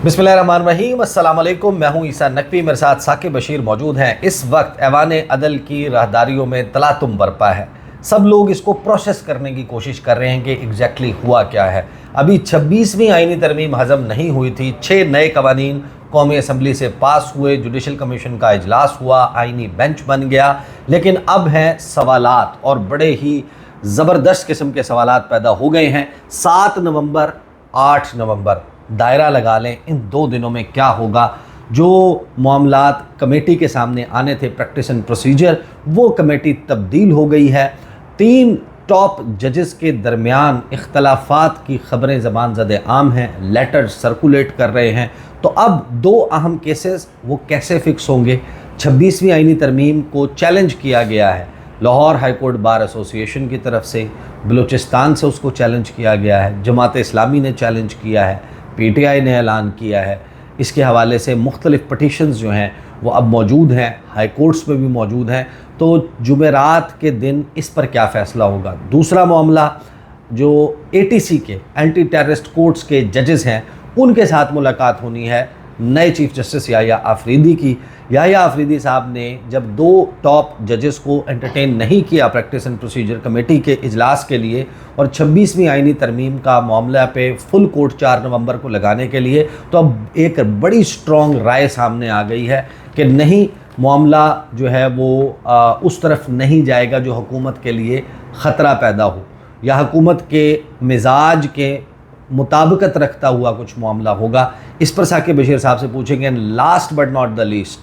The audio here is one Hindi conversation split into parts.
बिस्मिल्लाहिर्रहमानिर्रहीम, अस्सलाम वालेकुम। मैं हूं ईसा नकवी, मेरे साथ साकिब बशीर मौजूद हैं। इस वक्त ऐवान अदल की राहदारियों में तलातुम बरपा है। सब लोग इसको प्रोसेस करने की कोशिश कर रहे हैं कि एग्जैक्टली हुआ क्या है। अभी 26वीं आईनी तरमीम हज़म नहीं हुई थी। 6 नए कवानीन कौमी असम्बली से पास हुए, जुडिशल कमीशन का इजलास हुआ, आईनी बेंच बन गया। लेकिन अब हैं सवालात, और बड़े ही ज़बरदस्त किस्म के सवालात पैदा हो गए हैं। 7 नवंबर 8 नवंबर दायरा लगा लें, इन 2 दिनों में क्या होगा। जो मामलात कमेटी के सामने आने थे, प्रैक्टिस एंड प्रोसीजर, वो कमेटी तब्दील हो गई है। 3 टॉप जजेस के दरमियान इख्तलाफात की ख़बरें ज़बान ज़द आम हैं, लेटर सर्कुलेट कर रहे हैं। तो अब 2 अहम केसेस वो कैसे फ़िक्स होंगे। 26वीं आईनी तरमीम को चैलेंज किया गया है Lahore high court bar association की तरफ से, बलूचिस्तान से उसको चैलेंज किया गया है, जमात इस्लामी ने चैलेंज किया है, PTI ने ऐलान किया है। इसके हवाले से मुख्तलिफ़ पटिशन्स जो हैं वो अब मौजूद हैं, हाई कोर्ट्स में भी मौजूद हैं। तो जुमेरात के दिन इस पर क्या फ़ैसला होगा। दूसरा मामला, जो ATC के एंटी टेररिस्ट कोर्ट्स के जजेस हैं, उनके साथ मुलाकात होनी है नए चीफ़ जस्टिस याह्या आफरीदी की। याह्या आफरीदी साहब ने जब 2 टॉप जजेस को एंटरटेन नहीं किया प्रैक्टिस एंड प्रोसीजर कमेटी के इजलास के लिए, और 26वीं आईनी तरमीम का मामला पे फुल कोर्ट 4 नवंबर को लगाने के लिए, तो अब एक बड़ी स्ट्रॉन्ग राय सामने आ गई है कि नहीं, मामला जो है वो उस तरफ नहीं जाएगा जो हुकूमत के लिए ख़तरा पैदा हो या हुकूमत के मिजाज के मुताबिकत रखता हुआ कुछ मामला होगा। इस पर साकिब बशीर साहब से पूछेंगे। Last but not the least,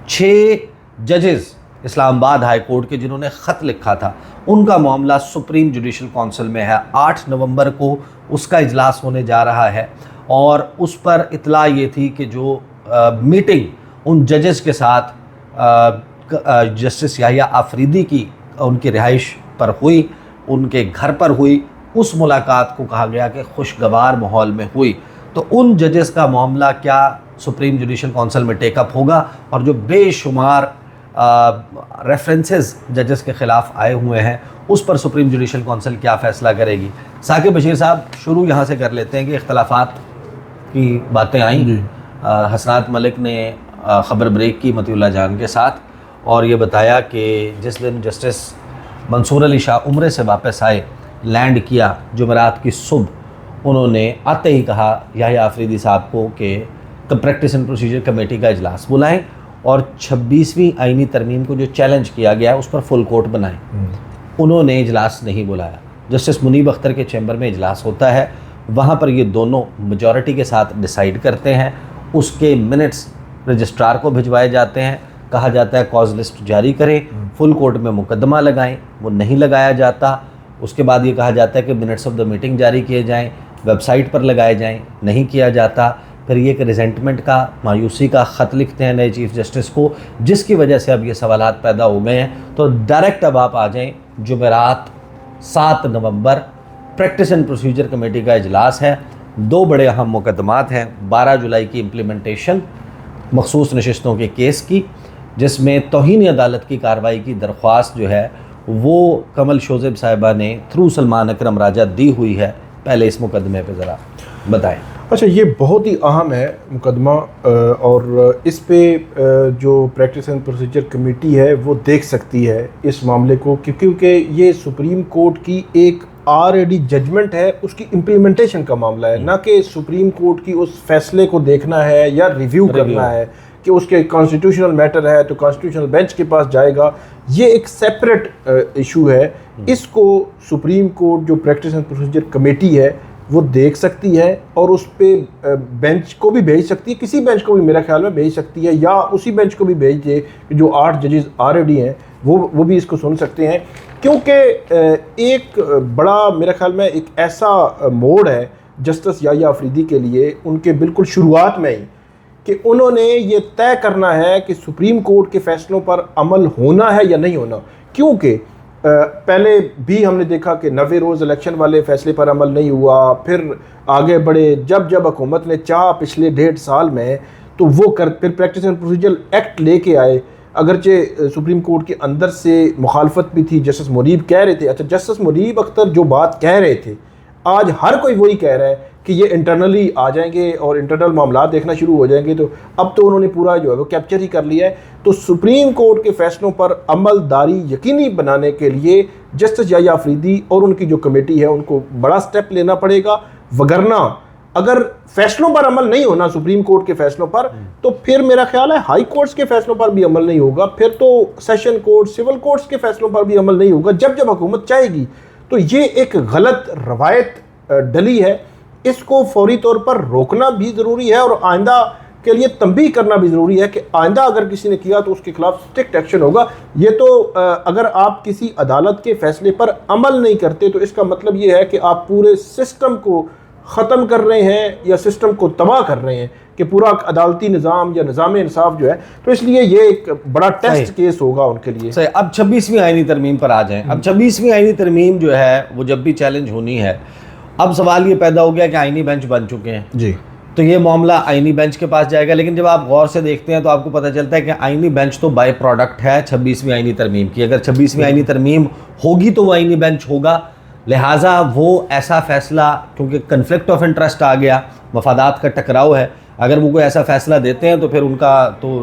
6 जजेस इस्लामाबाद हाई कोर्ट के जिन्होंने ख़त लिखा था, उनका मामला सुप्रीम जुडिशल काउंसिल में है। 8 नवंबर को उसका इजलास होने जा रहा है, और उस पर इतला ये थी कि जो मीटिंग उन जजेस के साथ जस्टिस याह्या आफरीदी की उनकी रिहाइश पर हुई, उनके घर पर हुई, उस मुलाकात को कहा गया कि खुशगवार माहौल में हुई। तो उन जजेस का मामला क्या सुप्रीम जुडिशल काउंसिल में टेकअप होगा, और जो बेशुमार रेफरेंसेस जजेस के ख़िलाफ़ आए हुए हैं, उस पर सुप्रीम जुडिशल काउंसिल क्या फ़ैसला करेगी। साकिब बशीर साहब, शुरू यहाँ से कर लेते हैं कि इख्तलाफात की बातें आई। हसनात मलिक ने ख़बर ब्रेक की मतीउल्लाह जान के साथ, और ये बताया कि जिस दिन जस्टिस मंसूर अली शाह उम्रे से वापस आए, लैंड किया जुमेरात की सुबह, उन्होंने आते ही कहा याह्या आफरीदी साहब को कि प्रैक्टिस एंड प्रोसीजर कमेटी का इजलास बुलाएं, और 26वीं आईनी तरमीम को जो चैलेंज किया गया है उस पर फुल कोर्ट बनाएं। उन्होंने इजलास नहीं बुलाया। जस्टिस मुनीब अख्तर के चैम्बर में इजलास होता है, वहाँ पर ये दोनों मेजॉरिटी के साथ डिसाइड करते हैं। उसके मिनट्स रजिस्ट्रार को भिजवाए जाते हैं, कहा जाता है कॉज लिस्ट जारी करें, फुल कोर्ट में मुकदमा लगाएं, वो नहीं लगाया जाता। उसके बाद ये कहा जाता है कि मिनट्स ऑफ द मीटिंग जारी किए जाएं, वेबसाइट पर लगाए जाएं, नहीं किया जाता। फिर ये एक रिजेंटमेंट का, मायूसी का ख़त लिखते हैं नए चीफ़ जस्टिस को, जिसकी वजह से अब ये सवालात पैदा हो गए हैं। तो डायरेक्ट अब आप आ जाएं, जुमेरात 7 नवंबर प्रैक्टिस एंड प्रोसीजर कमेटी का इजलास है। 2 बड़े अहम मुकदमात हैं। 12 जुलाई की इम्प्लीमेंटेशन मखसूस नशिस्तों के केस की, जिसमें तौहीन अदालत की कार्रवाई की दरख्वास्त जो है वो कमल शोज़ेब साहिबा ने थ्रू सलमान अकरम राजा दी हुई है। पहले इस मुकदमे पे ज़रा बताएं। अच्छा, ये बहुत ही अहम है मुकदमा, और इस पे जो प्रैक्टिस एंड प्रोसीजर कमेटी है वो देख सकती है इस मामले को, क्योंकि ये सुप्रीम कोर्ट की एक ऑलरेडी जजमेंट है, उसकी इम्प्लीमेंटेशन का मामला है, ना कि सुप्रीम कोर्ट की उस फैसले को देखना है या रिव्यू करना है कि उसके कॉन्स्टिट्यूशनल मैटर है तो कॉन्स्टिट्यूशनल बेंच के पास जाएगा। ये एक सेपरेट इशू है। इसको सुप्रीम कोर्ट जो प्रैक्टिस एंड प्रोसीजर कमेटी है वो देख सकती है, और उस पे बेंच को भी भेज सकती है, किसी बेंच को भी मेरा ख्याल में भेज सकती है, या उसी बेंच को भी भेज दे जो 8 जजेस ऑलरेडी हैं, वो भी इसको सुन सकते हैं। क्योंकि एक बड़ा मेरा ख्याल में एक ऐसा मोड़ है जस्टिस याह्या आफरीदी के लिए, उनके बिल्कुल शुरुआत में ही, कि उन्होंने ये तय करना है कि सुप्रीम कोर्ट के फैसलों पर अमल होना है या नहीं होना। क्योंकि पहले भी हमने देखा कि 90 रोज़ इलेक्शन वाले फैसले पर अमल नहीं हुआ, फिर आगे बढ़े, जब हुकूमत ने चाहा पिछले 1.5 साल में, तो वो फिर प्रैक्टिस एंड प्रोसीजर एक्ट लेके आए। अगरचे सुप्रीम कोर्ट के अंदर से मुखालफत भी थी, जस्टिस मुनीब कह रहे थे, अच्छा जस्टिस मुनीब अख्तर जो बात कह रहे थे, आज हर कोई वही कह रहा है कि ये इंटरनली आ जाएंगे और इंटरनल मामला देखना शुरू हो जाएंगे, तो अब तो उन्होंने पूरा जो है वो कैप्चर ही कर लिया है। तो सुप्रीम कोर्ट के फैसलों पर अमलदारी यकीनी बनाने के लिए जस्टिस याह्या अफरीदी और उनकी जो कमेटी है उनको बड़ा स्टेप लेना पड़ेगा, वगरना अगर फैसलों पर अमल नहीं होना सुप्रीम कोर्ट के फैसलों पर, तो फिर मेरा ख्याल है हाई कोर्ट्स के फैसलों पर भी अमल नहीं होगा, फिर तो सेशन कोर्ट सिविल कोर्ट्स के फैसलों पर भी अमल नहीं होगा। जब जब हुकूमत चाहेगी, तो ये एक गलत रवायत डली है, इसको फौरी तौर पर रोकना भी ज़रूरी है और आइंदा के लिए तंबीह करना भी ज़रूरी है कि आइंदा अगर किसी ने किया तो उसके खिलाफ स्ट्रिक्ट एक्शन होगा। ये तो अगर आप किसी अदालत के फैसले पर अमल नहीं करते तो इसका मतलब ये है कि आप पूरे सिस्टम को ख़त्म कर रहे हैं या सिस्टम को तबाह कर रहे हैं कि पूरा अदालती निज़ाम या निज़ाम इंसाफ जो है। तो इसलिए ये एक बड़ा टेस्ट केस होगा उनके लिए। सही। अब 26वीं आईनी तरमीम पर आ जाएं। अब 26वीं आईनी तरमीम जो है वो जब भी चैलेंज होनी है, अब सवाल ये पैदा हो गया कि आईनी बेंच बन चुके हैं जी, तो ये मामला आईनी बेंच के पास जाएगा। लेकिन जब आप गौर से देखते हैं तो आपको पता चलता है कि आईनी बेंच तो बाय प्रोडक्ट है 26वीं आईनी तरमीम की। अगर 26वीं आईनी तरमीम होगी तो वो आईनी बेंच होगा, लिहाजा वो ऐसा फैसला, क्योंकि कन्फ्लिक्ट ऑफ इंटरेस्ट आ गया, मफादात का टकराव है, अगर वो कोई ऐसा फैसला देते हैं तो फिर उनका तो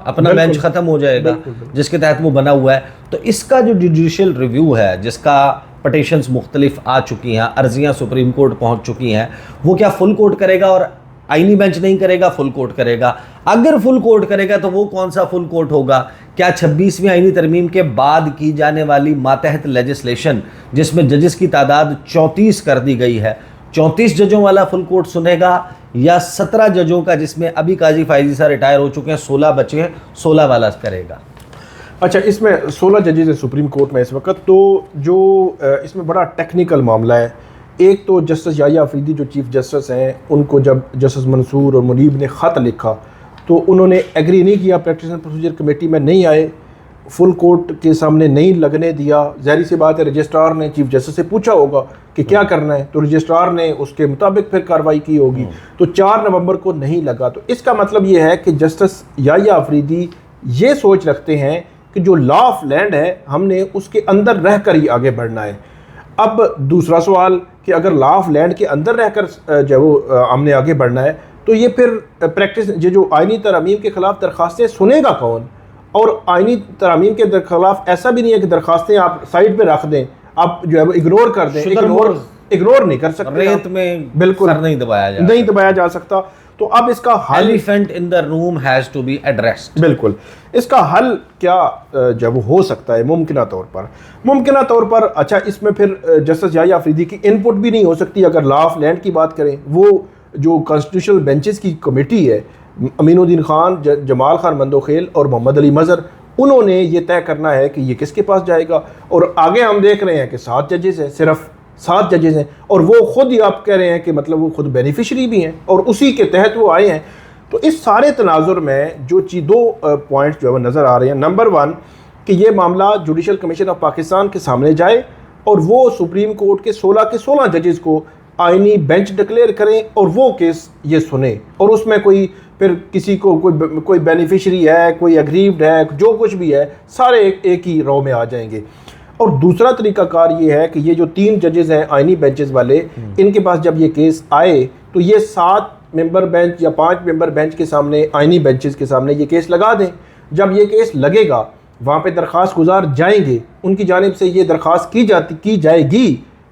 अपना बेंच ख़त्म हो जाएगा जिसके तहत वो बना हुआ है। तो इसका जो जुडिशल रिव्यू है, जिसका पटिशन्स मुख्तलिफ आ चुकी हैं, अर्जियाँ सुप्रीम कोर्ट पहुँच चुकी हैं, वो क्या फुल कोर्ट करेगा और आईनी बेंच नहीं करेगा, फुल कोर्ट करेगा? अगर फुल कोर्ट करेगा तो वो कौन सा फुल कोर्ट होगा? क्या 26वीं आईनी तरमीम के बाद की जाने वाली मातहत लेजिस्लेशन, जिसमें जजेस की तादाद 34 कर दी गई है, 34 जजों वाला फुल कोर्ट सुनेगा, या 17 जजों का, जिसमें अभी काजी फायजी साहब रिटायर हो चुके हैं, 16 बचे हैं, 16 वाला करेगा? अच्छा, इसमें 16 जजेस हैं सुप्रीम कोर्ट में इस वक्त। तो जो इसमें बड़ा टेक्निकल मामला है, एक तो जस्टिस याह्या अफरीदी जो चीफ जस्टिस हैं, उनको जब जस्टिस मंसूर और मुनीब ने ख़त लिखा तो उन्होंने एग्री नहीं किया, प्रैक्टिस एंड प्रोसीजर कमेटी में नहीं आए, फुल कोर्ट के सामने नहीं लगने दिया। ज़ाहिर सी बात है, रजिस्ट्रार ने चीफ जस्टिस से पूछा होगा कि क्या करना है, तो रजिस्ट्रार ने उसके मुताबिक फिर कार्रवाई की होगी। तो 4 नवंबर को नहीं लगा। तो इसका मतलब ये है कि जस्टिस याह्या अफरीदी ये सोच रखते हैं कि जो लॉ ऑफ लैंड है हमने उसके अंदर रह कर ही आगे बढ़ना है। अब दूसरा सवाल कि अगर लॉ ऑफ लैंड के अंदर रहकर जो वो हमने आगे बढ़ना है, तो ये फिर प्रैक्टिस जो आईनी तरमीम के ख़िलाफ़ दरख्वास्तें सुनेगा कौन? और आईनी तरमीम के खिलाफ ऐसा भी नहीं है कि दरख्वास्तें आप साइड पे रख दें, आप जो है वो इग्नोर कर दें, इग्नोर नहीं कर सकते, रेत में बिल्कुल सर नहीं दबाया जा सकता। तो अब इसका हल, elephant in the room has to be addressed. बिल्कुल, इसका हल क्या जब हो सकता है मुमकिना तौर पर अच्छा, इसमें फिर जस्टिस याह्या अफरीदी की इनपुट भी नहीं हो सकती। अगर लॉ ऑफ लैंड की बात करें, वो जो कॉन्स्टिट्यूशनल बेंचेस की कमेटी है, अमीनुद्दीन खान, जमाल खान मंदोखेल और मोहम्मद अली मज़हर, उन्होंने ये तय करना है कि ये किसके पास जाएगा। और आगे हम देख रहे हैं कि 7 जजेस हैं, सिर्फ 7 जजेस हैं, और वो खुद ही आप कह रहे हैं कि मतलब वो खुद बेनिफिशरी भी हैं और उसी के तहत वो आए हैं। तो इस सारे तनाजुर में जो 2 पॉइंट्स जो है वो नज़र आ रहे हैं। नंबर 1 कि ये मामला जुडिशल कमीशन ऑफ पाकिस्तान के सामने जाए और वो सुप्रीम कोर्ट के 16 जजेस को आईनी बेंच डिक्लेयर करें और वो केस ये सुने, और उसमें कोई फिर किसी को कोई बेनिफिशरी है, कोई अग्रीव्ड है, जो कुछ भी है, सारे एक ही रो में आ जाएंगे। और दूसरा तरीकाकार ये है कि ये जो 3 जजेस हैं आईनी बेंचेस वाले, इनके पास जब ये केस आए तो ये 7 मेंबर बेंच या 5 मेंबर बेंच के सामने, आईनी बेंचेस के सामने ये केस लगा दें। जब ये केस लगेगा, वहाँ पे दरख्वास्त गुजार जाएंगे, उनकी जानिब से ये दरख्वास्त की जाएगी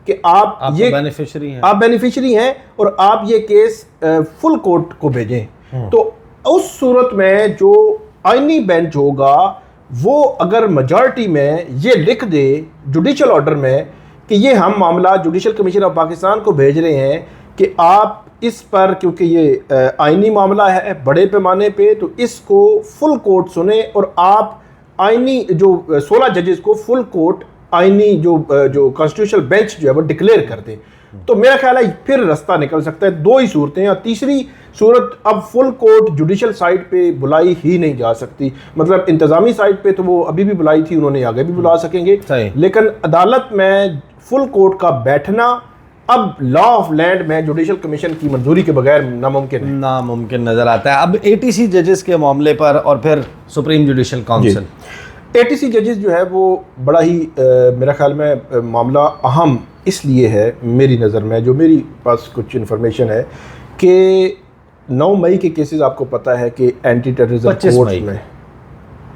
कि आप ये बेनिफिशरी हैं और आप ये केस फुल कोर्ट को भेजें। तो उस सूरत में जो आईनी बेंच होगा वो अगर मेजॉरिटी में ये लिख दे जुडिशल ऑर्डर में कि ये हम मामला जुडिशल कमीशन ऑफ पाकिस्तान को भेज रहे हैं कि आप इस पर, क्योंकि ये आईनी मामला है बड़े पैमाने पे, तो इसको फुल कोर्ट सुने और आप आईनी जो 16 जजेस को फुल कोर्ट आईनी जो कॉन्स्टिट्यूशनल बेंच जो है वो डिक्लेयर कर दे, तो मेरा ख्याल है फिर रास्ता निकल सकता है। 2 ही सूरतें हैं, और तीसरी सूरत अब फुल कोर्ट जुडिशल साइड पे बुलाई ही नहीं जा सकती। मतलब इंतज़ामी साइड पे तो वो अभी भी बुलाई थी, उन्होंने आगे भी बुला सकेंगे, लेकिन अदालत में फुल कोर्ट का बैठना अब लॉ ऑफ लैंड में जुडिशल कमीशन की मंजूरी के बगैर नामुमकिन नज़र आता है। अब ATC जजेस के मामले पर और फिर सुप्रीम जुडिशल काउंसिल, ATC जजेस जो है वो बड़ा ही मेरा ख्याल में मामला अहम इसलिए है मेरी नज़र में, जो मेरी पास कुछ इन्फॉर्मेशन है कि 9 मई के केसेस आपको पता है कि एंटी टेररिज्म कोर्ट में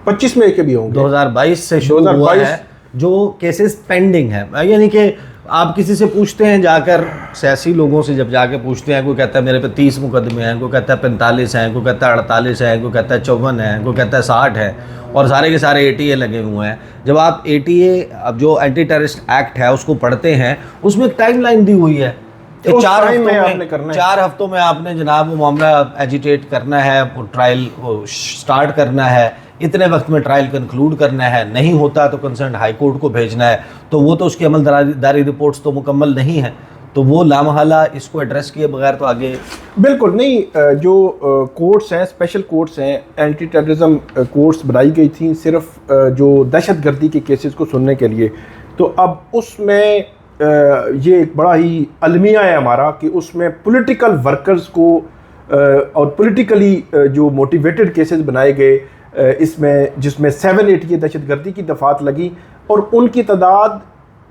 25 मई के भी होंगे, 2022 से शुरू हुआ है जो केसेस पेंडिंग है। यानी कि आप किसी से पूछते हैं जाकर, सियासी लोगों से जब जाके पूछते हैं, कोई कहता है मेरे पे 30 मुकदमे हैं, कोई कहता है 45 हैं, कोई कहता है 48 हैं, कोई कहता है 54 हैं, कोई कहता है 60 है, और सारे के सारे ATA लगे हुए हैं। जब आप ATA, अब जो एंटी टेररिस्ट एक्ट है उसको पढ़ते हैं, उसमें एक टाइमलाइन दी हुई है। 4 हफ्तों में आपने जनाब वो मामला एजिटेट करना है, ट्रायल स्टार्ट करना है, इतने वक्त में ट्रायल कंक्लूड करना है, नहीं होता तो कंसर्न हाई कोर्ट को भेजना है। तो वो तो उसकी अमलदारी रिपोर्ट्स तो मुकम्मल नहीं है, तो वो लामहला इसको एड्रेस किए बगैर तो आगे बिल्कुल नहीं। जो कोर्ट्स हैं, स्पेशल कोर्ट्स हैं, एंटी टेररिज्म कोर्ट्स बनाई गई थी सिर्फ जो दहशतगर्दी के केसेस को सुनने के लिए। तो अब उसमें ये एक बड़ा ही अलमिया है हमारा कि उसमें पॉलिटिकल वर्कर्स को और पॉलिटिकली जो मोटिवेटेड केसेस बनाए गए, इसमें जिसमें 7-8 ये दहशतगर्दी की दफात लगी और उनकी तादाद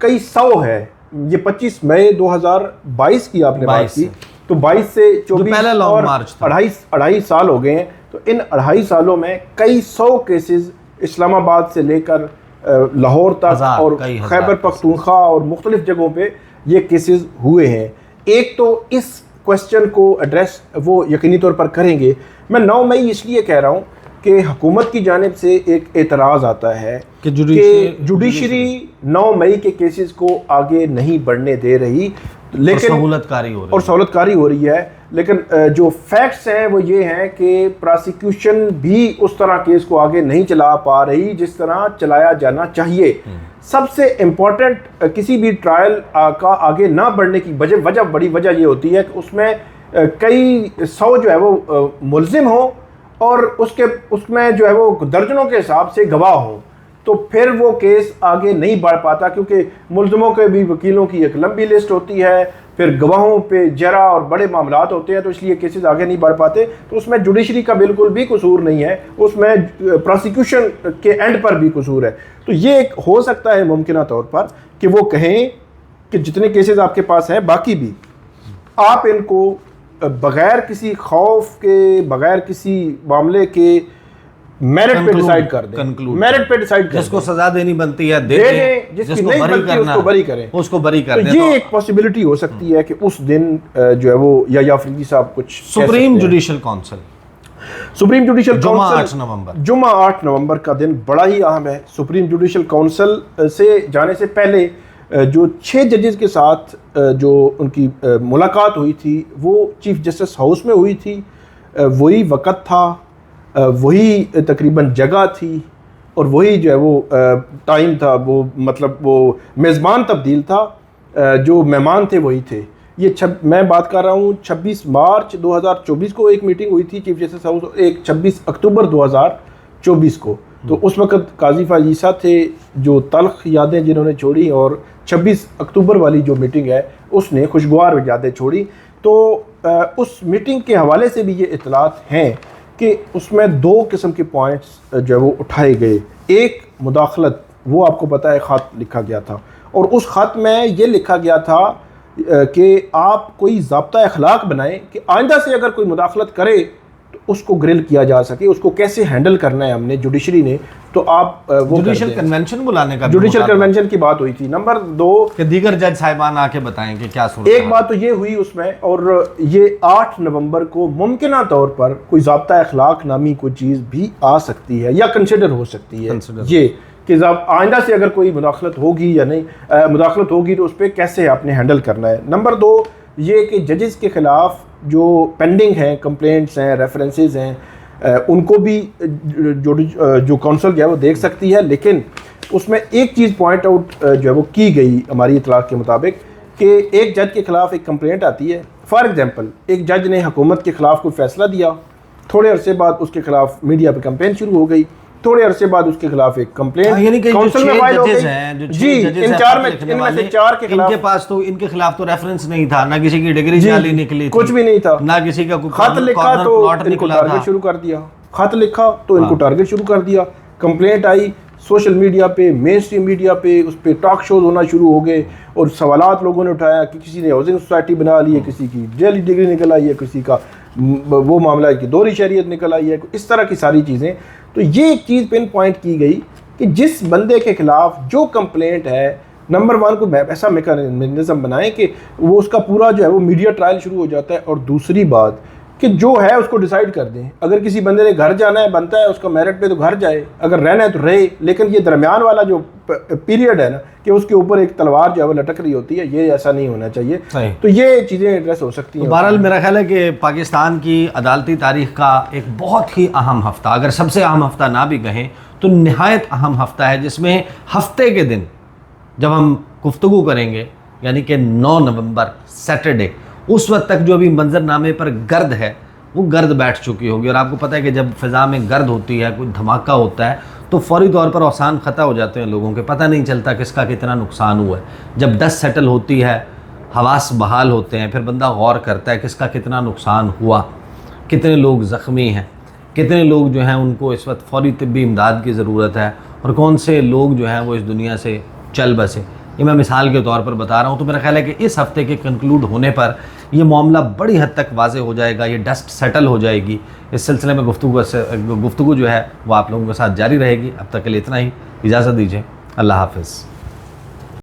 कई 100 है। ये 25 मई 2022 की आपने बात की, तो 22 से 24 और 2.5 साल हो गए हैं। तो इन 2.5 सालों में कई 100 केसेस इस्लामाबाद से लेकर लाहौर तक और खैबर पख्तूनख्वा और मुख्तलिफ जगहों पे ये केसेस हुए हैं। एक तो इस क्वेश्चन को एड्रेस वो यकीनी तौर पर करेंगे। मैं 9 मई इसलिए कह रहा हूँ कि हुकूमत की जानिब से एक एतराज़ आता है कि जुडिशरी 9 मई के केसेस को आगे नहीं बढ़ने दे रही, लेकिन सहूलतकारी हो रही है। लेकिन जो फैक्ट्स हैं वो ये हैं कि प्रोसिक्यूशन भी उस तरह केस को आगे नहीं चला पा रही जिस तरह चलाया जाना चाहिए। सबसे इम्पॉर्टेंट किसी भी ट्रायल का आगे ना बढ़ने की बड़ी वजह ये होती है कि उसमें कई 100 जो है वो मुल्जिम हो और उसमें जो है वो दर्जनों के हिसाब से गवाह हों, तो फिर वो केस आगे नहीं बढ़ पाता, क्योंकि मुल्ज़िमों के भी वकीलों की एक लंबी लिस्ट होती है, फिर गवाहों पे जरा और बड़े मामलात होते हैं, तो इसलिए केसेस आगे नहीं बढ़ पाते। तो उसमें जुडिशरी का बिल्कुल भी कसूर नहीं है, उसमें प्रोसिक्यूशन के एंड पर भी कसूर है। तो ये एक हो सकता है मुमकिन तौर पर कि वो कहें कि जितने केसेस आपके पास हैं बाकी भी आप इनको बगैर किसी खौफ के, बगैर किसी मामले के मेरिट पे डिसाइड कर दें, मेरिट पे डिसाइड कर जिसको सजा देनी बनती है दे दें, जिसको नहीं बनती उसको बरी करें, उसको बरी कर दें। तो ये एक पॉसिबिलिटी हो सकती है कि उस दिन जो है वो या अफरीदी साहब कुछ सुप्रीम जुडिशल काउंसिल जुम्मा 8 नवंबर का दिन बड़ा ही अहम है। सुप्रीम जुडिशल काउंसिल से जाने से पहले जो 6 जजेस के साथ जो उनकी मुलाकात हुई थी वो चीफ जस्टिस हाउस में हुई थी। वही वक़्त था, वही तकरीबन जगह थी और वही जो है वो टाइम था, वो मतलब वो मेज़बान तब्दील था, जो मेहमान थे वही थे। ये मैं बात कर रहा हूँ 26 मार्च 2024 को एक मीटिंग हुई थी चीफ जस्टिस हाउस, एक 26 अक्टूबर 2024 को। तो उस वक़्त काजी फायज़ ईसा थे जो तल्ख यादें जिन्होंने छोड़ी, और 26 अक्टूबर वाली जो मीटिंग है उसने खुशगवार यादें छोड़ी। तो उस मीटिंग के हवाले से भी ये इतलात हैं कि उसमें 2 किस्म के पॉइंट्स जो है वो उठाए गए। एक मुदाखलत, वो आपको पता है ख़त लिखा गया था, और उस ख़त में ये लिखा गया था कि आप कोई ज़ाब्ता अखलाक बनाएं कि आइंदा से अगर कोई मुदाखलत करे तो उसको ग्रिल किया जा सके, उसको कैसे हैंडल करना है हमने जुडिशरी ने। तो आप वो जुडिशल कन्वेंशन बुलाने का, जुडिशल कन्वेंशन की बात हुई थी। नंबर 2 कि दीगर जज साहिबान आके बताएं कि क्या सूरत। एक बात तो ये हुई उसमें, और ये 8 नवंबर को मुमकिन तौर पर कोई ज़ाब्ता अखलाक नामी कोई चीज़ भी आ सकती है या कंसिडर हो सकती है, ये कि आइंदा से अगर कोई मुदाखलत होगी या नहीं, मुदाखलत होगी तो उस पर कैसे आपने हैंडल करना है। नंबर 2 ये कि जजेस के ख़िलाफ़ जो पेंडिंग हैं, कंप्लेंट्स हैं, रेफरेंसेस हैं, उनको भी जो काउंसिल है वो देख सकती है। लेकिन उसमें एक चीज़ पॉइंट आउट जो है वो की गई हमारी इतलाक़ के मुताबिक कि एक जज के ख़िलाफ़ एक कंप्लेंट आती है। फॉर एग्जांपल, एक जज ने हुकूमत के ख़िलाफ़ कोई फ़ैसला दिया, थोड़े अरसे बाद उसके ख़िलाफ़ मीडिया पर कैंपेन शुरू हो गई, थोड़े अरसे बाद उसके खिलाफ एक कंप्लेंट काउंसिल में फाइल हो गई जी। इन 4 में इनमें से 4 के खिलाफ, इनके पास तो इनके खिलाफ तो रेफरेंस नहीं था, ना किसी की डिग्री जाली निकली, कुछ भी नहीं था, ना किसी का खत लिखा तो इनको टारगेट शुरू कर दिया, खत लिखा तो इनको टारगेट शुरू कर दिया, कंप्लेंट आई, सोशल मीडिया पे, मेन स्ट्रीम मीडिया पे, उस पर टॉक शोज होना शुरू हो गए और सवालात लोगों ने उठाया कि किसी ने हाउसिंग सोसाइटी बना ली है, किसी की जेली डिग्री निकल आई है, किसी का वो मामला है कि दोहरी शरीयत निकल आई है, इस तरह की सारी चीज़ें। तो ये एक चीज़ पिन पॉइंट की गई कि जिस बंदे के खिलाफ जो कंप्लेंट है, नंबर 1 को ऐसा मैकेनिज्म बनाएं कि वो उसका पूरा जो है वो मीडिया ट्रायल शुरू हो जाता है, और दूसरी बात कि जो है उसको डिसाइड कर दें। अगर किसी बंदे ने घर जाना है, बनता है उसका मेरिट पे, तो घर जाए, अगर रहना है तो रहे। लेकिन ये दरमियान वाला जो पीरियड है ना, कि उसके ऊपर एक तलवार जो है वो लटक रही होती है, ये ऐसा नहीं होना चाहिए। तो ये चीज़ें एड्रेस हो सकती हैं। बहरहाल मेरा ख्याल है कि पाकिस्तान की अदालती तारीख का एक बहुत ही अहम हफ्ता, अगर सबसे अहम हफ्ता ना भी कहें तो निहायत अहम हफ्ता है, जिसमें हफ्ते के दिन जब हम गुफ्तगू करेंगे, यानी कि 9 नवंबर सैटरडे, उस वक्त तक जो अभी मंजरनामे पर गर्द है वो गर्द बैठ चुकी होगी। और आपको पता है कि जब फ़िज़ा में गर्द होती है, कोई धमाका होता है, तो फौरी तौर पर औसान ख़ता हो जाते हैं लोगों के, पता नहीं चलता किसका कितना नुकसान हुआ है। जब डस्ट सेटल होती है, हवास बहाल होते हैं, फिर बंदा गौर करता है किसका कितना नुकसान हुआ, कितने लोग ज़ख्मी हैं, कितने लोग जो हैं उनको इस वक्त फौरी तिब्बी इमदाद की ज़रूरत है, और कौन से लोग जो हैं वो इस दुनिया से चल बसे। ये मैं मिसाल के तौर पर बता रहा हूँ। तो मेरा ख्याल है कि इस हफ्ते के कंक्लूड होने पर ये मामला बड़ी हद तक वाज़े हो जाएगा, ये डस्ट सेटल हो जाएगी। इस सिलसिले में गुफ्तगू जो है वो आप लोगों के साथ जारी रहेगी। अब तक के लिए इतना ही, इजाज़त दीजिए, अल्लाह हाफ़िज़।